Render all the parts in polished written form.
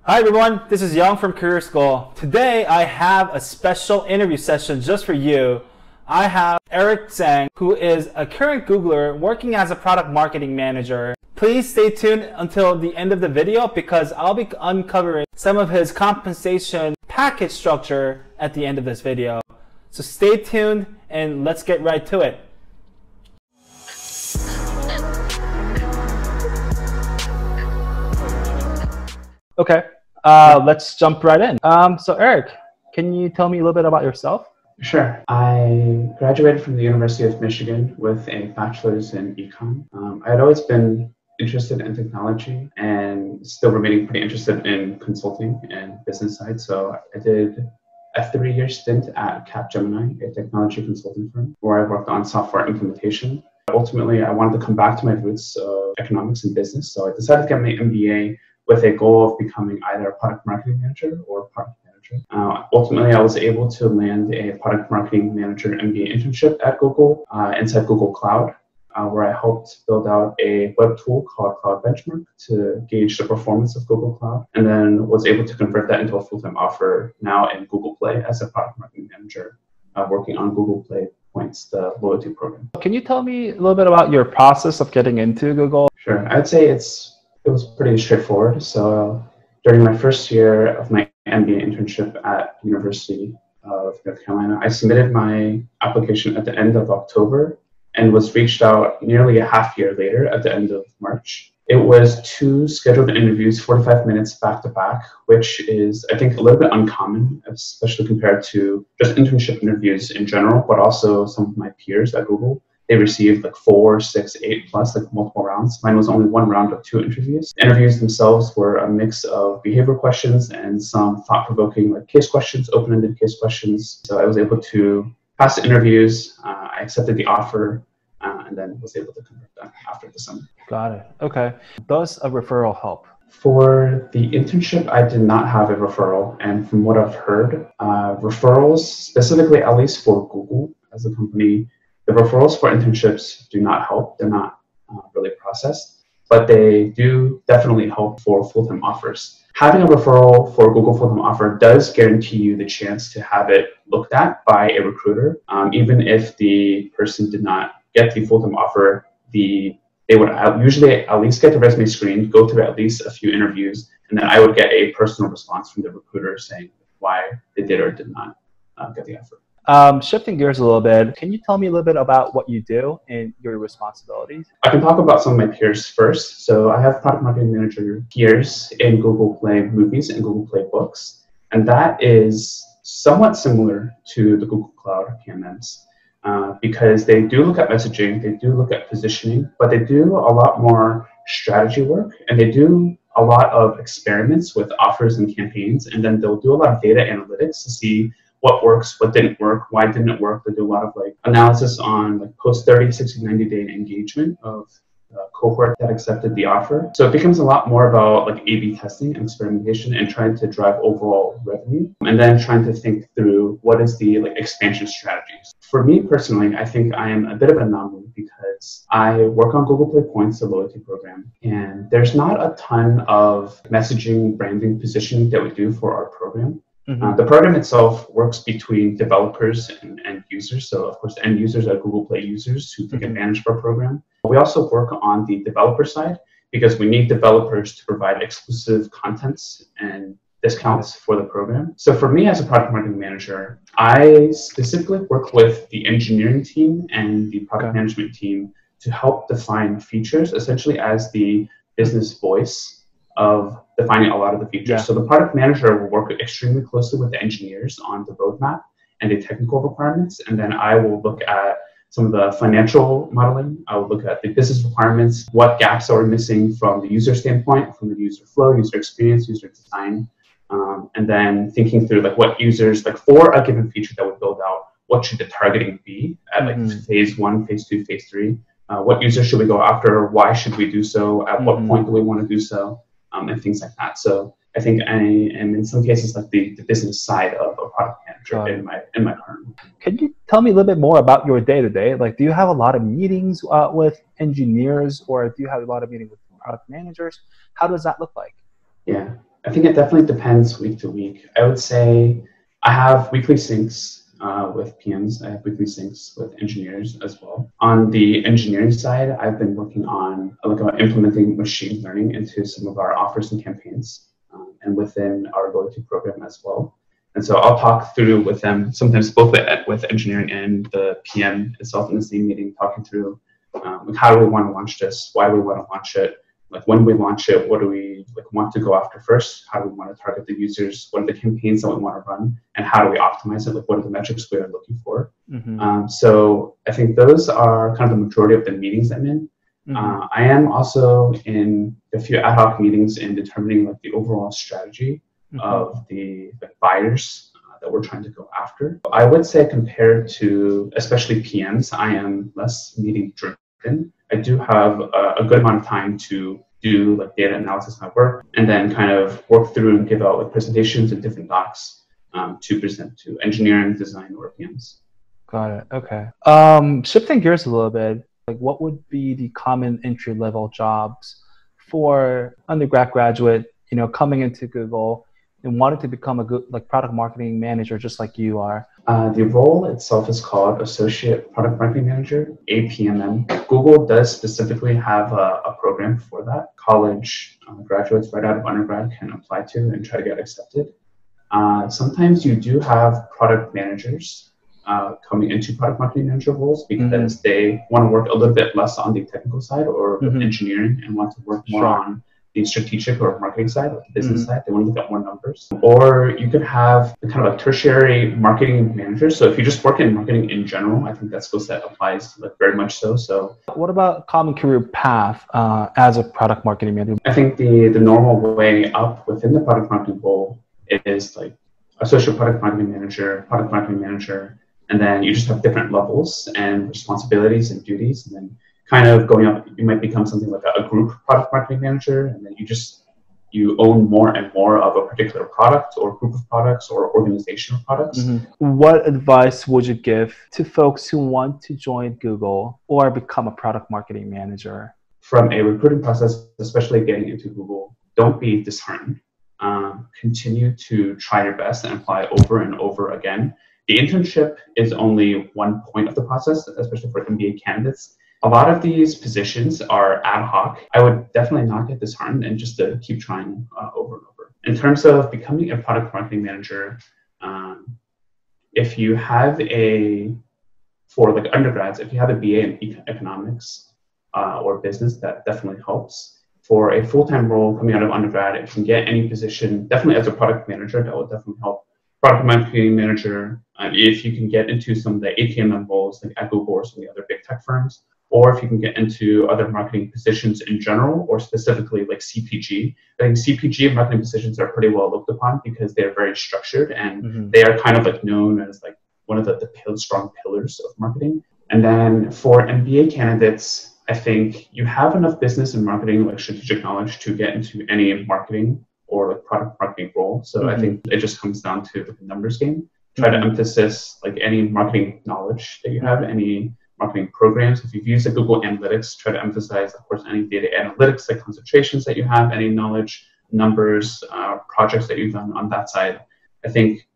Hi everyone, this is Young from Career School. Today I have a special interview session just for you. I have Eric Zhang, who is a current Googler working as a product marketing manager. Please stay tuned until the end of the video because I'll be uncovering some of his compensation package structure at the end of this video. So stay tuned and let's get right to it. Okay, let's jump right in. So Eric, can you tell me a little bit about yourself? Sure. I graduated from the University of Michigan with a bachelor's in econ. I had always been interested in technology and still remaining pretty interested in consulting and business side. So I did a 3-year stint at Capgemini, a technology consulting firm, where I worked on software implementation. Ultimately, I wanted to come back to my roots of economics and business. So I decided to get my MBA with a goal of becoming either a product marketing manager or product manager. Ultimately, I was able to land a product marketing manager MBA internship at Google inside Google Cloud, where I helped build out a web tool called Cloud Benchmark to gauge the performance of Google Cloud, and then was able to convert that into a full-time offer now in Google Play as a product marketing manager, working on Google Play Points, the loyalty program. Can you tell me a little bit about your process of getting into Google? Sure. I'd say it was pretty straightforward. So during my first year of my MBA internship at University of North Carolina, I submitted my application at the end of October and was reached out nearly a half year later at the end of March. It was 2 scheduled interviews, 45 minutes back to back, which is, I think, a little bit uncommon, especially compared to just internship interviews in general, but also some of my peers at Google. They received like 4, 6, 8 plus, like multiple rounds. Mine was only 1 round of 2 interviews. The interviews themselves were a mix of behavior questions and some thought-provoking like case questions, open-ended case questions. So I was able to pass the interviews. I accepted the offer and then was able to convert that after the summer. Got it. Okay. Does a referral help? For the internship, I did not have a referral. And from what I've heard, referrals, specifically at least for Google as a company, the referrals for internships do not help. They're not really processed, but they do definitely help for full-time offers. Having a referral for Google full-time offer does guarantee you the chance to have it looked at by a recruiter. Even if the person did not get the full-time offer, they would usually at least get the resume screened, go through at least a few interviews, and then I would get a personal response from the recruiter saying why they did or did not get the offer. Shifting gears a little bit, can you tell me a little bit about what you do and your responsibilities? I can talk about some of my peers first. So I have product marketing manager peers in Google Play Movies and Google Play Books. And that is somewhat similar to the Google Cloud PMMs because they do look at messaging, they do look at positioning, but they do a lot more strategy work and they do a lot of experiments with offers and campaigns. And then they'll do a lot of data analytics to see what works, what didn't work, why didn't it work. They do a lot of like analysis on like post 30, 60, 90-day engagement of the cohort that accepted the offer. So it becomes a lot more about like A/B testing and experimentation and trying to drive overall revenue and then trying to think through what is the like expansion strategies. For me personally, I think I am a bit of an anomaly because I work on Google Play Points, the loyalty program, and there's not a ton of messaging, branding, positioning that we do for our program. Mm-hmm. The program itself works between developers and end users. So, of course, end users are Google Play users who take advantage of our program. We also work on the developer side because we need developers to provide exclusive contents and discounts for the program. So for me as a product marketing manager, I specifically work with the engineering team and the product management team to help define features, essentially as the business voice of defining a lot of the features. Yeah. So the product manager will work extremely closely with the engineers on the roadmap and the technical requirements. And then I will look at some of the financial modeling. I will look at the business requirements, what gaps are we missing from the user standpoint, from the user flow, user experience, user design. And then thinking through like what users, like for a given feature that we build out, what should the targeting be at like phase 1, phase 2, phase 3? What users should we go after? Why should we do so? At what point do we want to do so? And things like that. So I think I am in some cases like the business side of a product manager in my current role. Can you tell me a little bit more about your day-to-day? Like, do you have a lot of meetings with engineers, or do you have a lot of meetings with product managers? How does that look like? Yeah. I think it definitely depends week to week. I would say I have weekly syncs with PMs. I have weekly syncs with engineers as well. On the engineering side, I've been working on implementing machine learning into some of our offers and campaigns, and within our loyalty program as well. And so I'll talk through with them, sometimes both with engineering and the PM itself in the same meeting, talking through how do we want to launch this, why do we want to launch it, like when we launch it, what do we want to go after first, how do we want to target the users, what are the campaigns that we want to run, and how do we optimize it, what are the metrics we are looking for. So I think those are kind of the majority of the meetings I'm in. I am also in a few ad hoc meetings in determining the overall strategy of the buyers that we're trying to go after. I would say compared to especially PMs, I am less meeting driven. I do have a good amount of time to do data analysis of my work and then kind of work through and give out presentations and different docs to present to engineering, design, or PMs. Got it. Okay. Shifting gears a little bit, what would be the common entry-level jobs for undergrad graduate, coming into Google and wanted to become a good product marketing manager, just like you are? The role itself is called Associate Product Marketing Manager, APMM. Google does specifically have a program for that. College graduates right out of undergrad can apply to and try to get accepted. Sometimes you do have product managers coming into product marketing manager roles because they want to work a little bit less on the technical side or engineering and want to work more on the strategic or marketing side, or the business side. They want to look at more numbers. Or you could have kind of a tertiary marketing manager. So if you just work in marketing in general, I think that skill set applies very much so. So what about common career path as a product marketing manager? I think the normal way up within the product marketing role is associate product marketing manager, and then you just have different levels and responsibilities and duties, and then kind of going up, you might become something like a group product marketing manager, and then you own more and more of a particular product or group of products or organization of products. What advice would you give to folks who want to join Google or become a product marketing manager? From a recruiting process, especially getting into Google, don't be disheartened. Continue to try your best and apply over and over again. The internship is only one point of the process, especially for MBA candidates. A lot of these positions are ad hoc. I would definitely not get disheartened and just to keep trying over and over. In terms of becoming a product marketing manager, if you have for undergrads, if you have a BA in economics or business, that definitely helps. For a full-time role coming out of undergrad, if you can get any position, definitely as a product manager, that will definitely help. Product marketing manager, if you can get into some of the APMM roles at Google or some of the other big tech firms, or if you can get into other marketing positions in general, or specifically CPG. I think CPG marketing positions are pretty well looked upon because they're very structured and they are kind of known as one of the strong pillars of marketing. And then for MBA candidates, I think you have enough business and marketing, strategic knowledge to get into any marketing or product marketing role. So I think it just comes down to the numbers game. Try to emphasize any marketing knowledge that you have, any marketing programs. If you've used Google Analytics, try to emphasize, of course, any data analytics, concentrations that you have, any knowledge, numbers, projects that you've done on that side. I think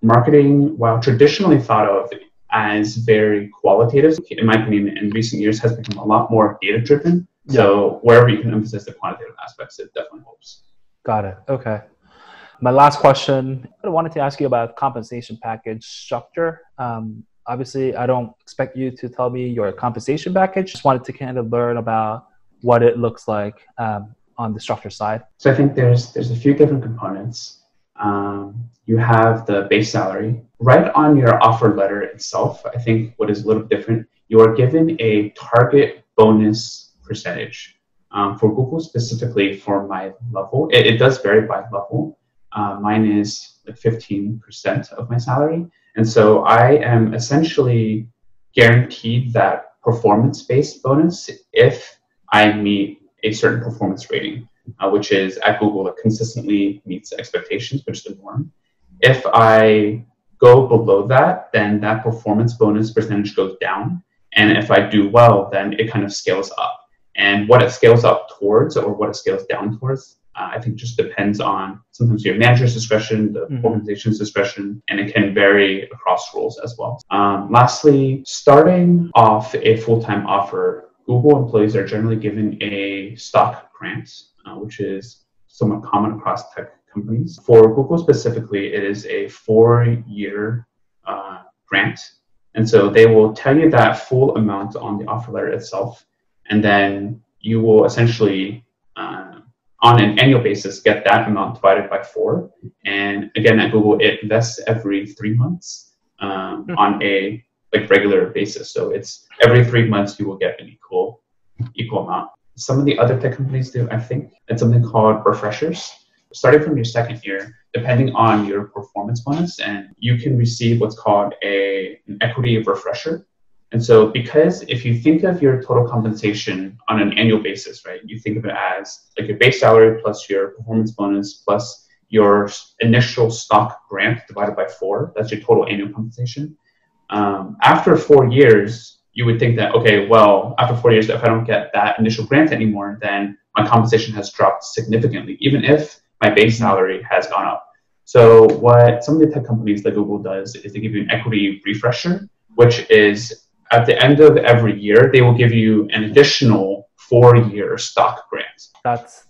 marketing, while traditionally thought of as very qualitative, in my opinion, in recent years has become a lot more data-driven. So wherever you can emphasize the quantitative aspects, it definitely helps. Got it. Okay. My last question, I wanted to ask you about compensation package structure. Obviously, I don't expect you to tell me your compensation package. Just wanted to kind of learn about what it looks like on the structure side. So I think there's a few different components. You have the base salary. Right on your offer letter itself, I think what is a little different, you are given a target bonus percentage. For Google specifically, for my level, it does vary by level. Mine is 15% of my salary. And so I am essentially guaranteed that performance-based bonus if I meet a certain performance rating, which is at Google, it consistently meets expectations, which is the norm. If I go below that, then that performance bonus percentage goes down. And if I do well, then it kind of scales up. And what it scales up towards or what it scales down towards, I think just depends on sometimes your manager's discretion, the organization's discretion, and it can vary across roles as well. Lastly, starting off a full-time offer, Google employees are generally given a stock grant, which is somewhat common across tech companies. For Google specifically, it is a 4-year grant. And so they will tell you that full amount on the offer letter itself, and then you will essentially, on an annual basis, get that amount divided by 4. And again, at Google, it vests every 3 months on a regular basis. So it's every 3 months you will get an equal amount. Some of the other tech companies do, I think, it's something called refreshers. Starting from your second year, depending on your performance bonus, and you can receive what's called an equity refresher. And so because if you think of your total compensation on an annual basis, right, you think of it as like your base salary plus your performance bonus plus your initial stock grant divided by 4, that's your total annual compensation. After 4 years, you would think that, okay, well, after 4 years, if I don't get that initial grant anymore, then my compensation has dropped significantly, even if my base salary has gone up. So what some of the tech companies like Google does is they give you an equity refresher, which is at the end of every year, they will give you an additional 4-year stock grant.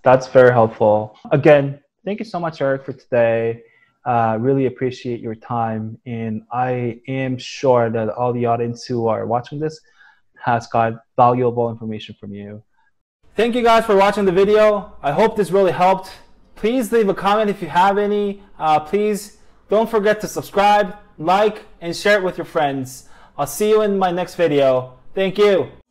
That's very helpful. Again, thank you so much, Eric, for today. Really appreciate your time, and I am sure that all the audience who are watching this has got valuable information from you. Thank you guys for watching the video. I hope this really helped. Please leave a comment if you have any. Please don't forget to subscribe, like, and share it with your friends. I'll see you in my next video. Thank you.